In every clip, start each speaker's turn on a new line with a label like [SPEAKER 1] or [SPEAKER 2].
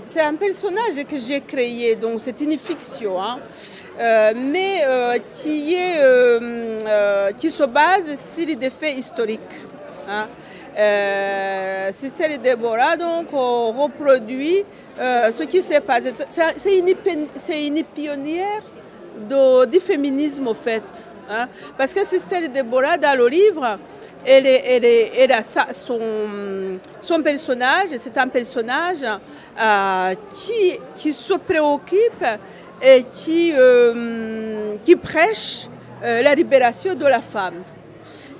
[SPEAKER 1] C'est un personnage que j'ai créé, donc c'est une fiction, hein, mais qui se base sur des faits historiques. Hein. Sister Deborah donc reproduit ce qui s'est passé. C'est une pionnière du féminisme au fait. Hein, parce que Sister Deborah dans le livre, elle a son personnage, c'est un personnage qui se préoccupe et qui prêche la libération de la femme.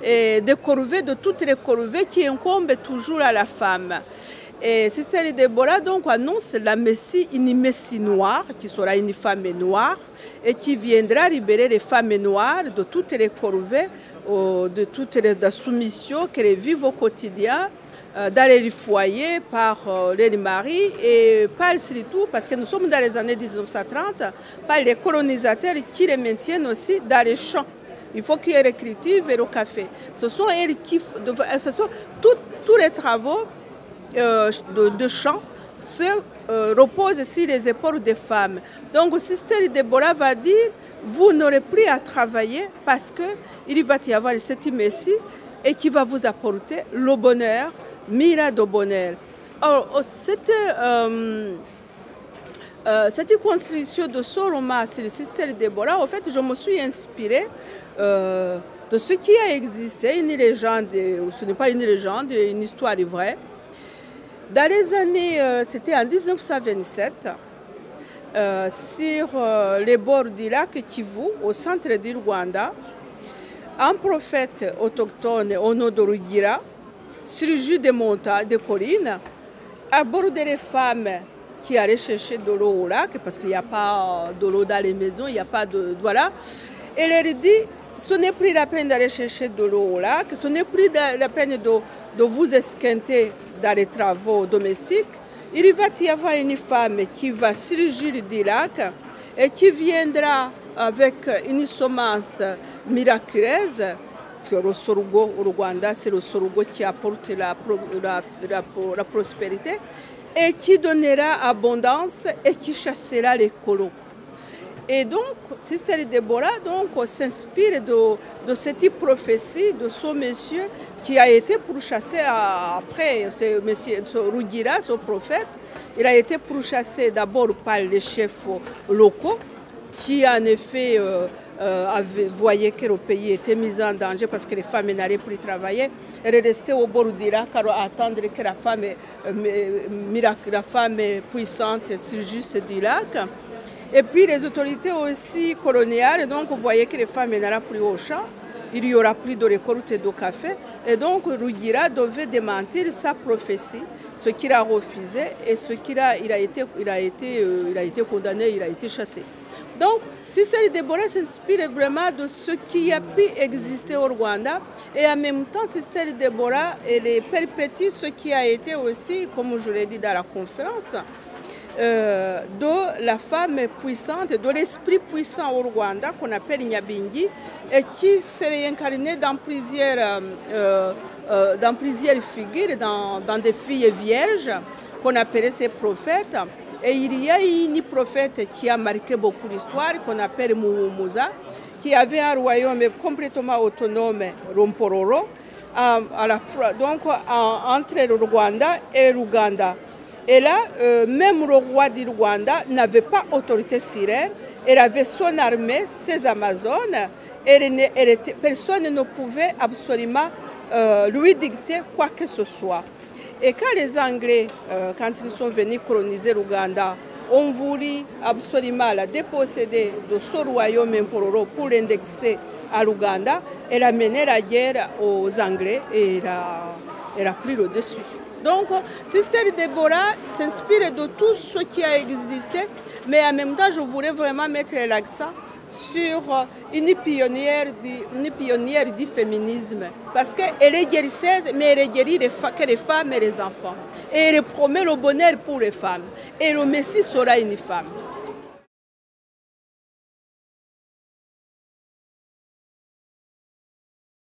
[SPEAKER 1] Et de toutes les corvées qui incombent toujours à la femme. Et Sister Deborah donc annonce la Messie, une Messie noire, qui sera une femme noire, et qui viendra libérer les femmes noires de toutes les corvées, de toutes les soumissions qu'elles vivent au quotidien, dans les foyers, par les maris, et par surtout, parce que nous sommes dans les années 1930, par les colonisateurs qui les maintiennent aussi dans les champs. Il faut qu'il y ait les cultives et le café. Ce sont tous les travaux de champs se reposent sur les épaules des femmes. Donc, Sister Deborah va dire, vous n'aurez plus à travailler parce qu'il va y avoir cette Messie et qui va vous apporter le bonheur, miracle de bonheur. Alors, cette construction de ce roman sur Sister Deborah, en fait, je me suis inspirée de ce qui a existé, une légende, ce n'est pas une légende, une histoire vraie. Dans les années, c'était en 1927, sur les bords du lac Kivu, au centre du Rwanda, un prophète autochtone au nom de Rugira, surgit des montagnes, des collines, abordait les femmes qui allaient chercher de l'eau au lac, parce qu'il n'y a pas de l'eau dans les maisons, il n'y a pas de... Voilà. Et leur dit, ce n'est plus la peine d'aller chercher de l'eau au lac, ce n'est plus la peine de vous esquinter dans les travaux domestiques. Il va y avoir une femme qui va surgir du lac et qui viendra avec une semence miraculeuse. Le sorgho au Rwanda, c'est le sorgho qui apporte la prospérité et qui donnera abondance et qui chassera les colons. Et donc, Sister Deborah s'inspire de cette prophétie de ce monsieur qui a été pourchassé après, ce Rugira, ce prophète. Il a été pourchassé d'abord par les chefs locaux qui en effet voyaient que le pays était mis en danger parce que les femmes n'allaient plus travailler. Elle est restée au bord du lac à attendre que la femme puissante surgisse du lac. Et puis les autorités aussi coloniales, donc vous voyez que les femmes n'iraient plus au champ, il n'y aura plus de récolte de café. Et donc Rugira devait démentir sa prophétie, ce qu'il a refusé et il a été condamné, il a été chassé. Donc Sister Deborah s'inspire vraiment de ce qui a pu exister au Rwanda et en même temps Sister Deborah elle perpétue ce qui a été aussi, comme je l'ai dit dans la conférence, de la femme puissante, de l'esprit puissant au Rwanda qu'on appelle Nyabingi et qui s'est réincarné dans plusieurs figures, dans des filles vierges qu'on appelait ces prophètes. Et il y a une prophète qui a marqué beaucoup l'histoire qu'on appelle Muhumuza, qui avait un royaume complètement autonome, Rompororo, donc entre le Rwanda et l'Ouganda. Et là, même le roi du Rwanda n'avait pas autorité sur elle. Elle avait son armée, ses Amazones. Personne ne pouvait absolument lui dicter quoi que ce soit. Et quand les Anglais, quand ils sont venus coloniser l'Ouganda, ont voulu absolument la déposséder de ce royaume Mpororo pour l'indexer à l'Ouganda, elle a mené la guerre aux Anglais et elle a pris le dessus. Donc, Sister Deborah s'inspire de tout ce qui a existé, mais en même temps, je voulais vraiment mettre l'accent sur une pionnière du féminisme. Parce qu'elle est guérisseuse, mais elle guérit que les femmes et les enfants. Et elle promet le bonheur pour les femmes. Et le Messie sera une femme.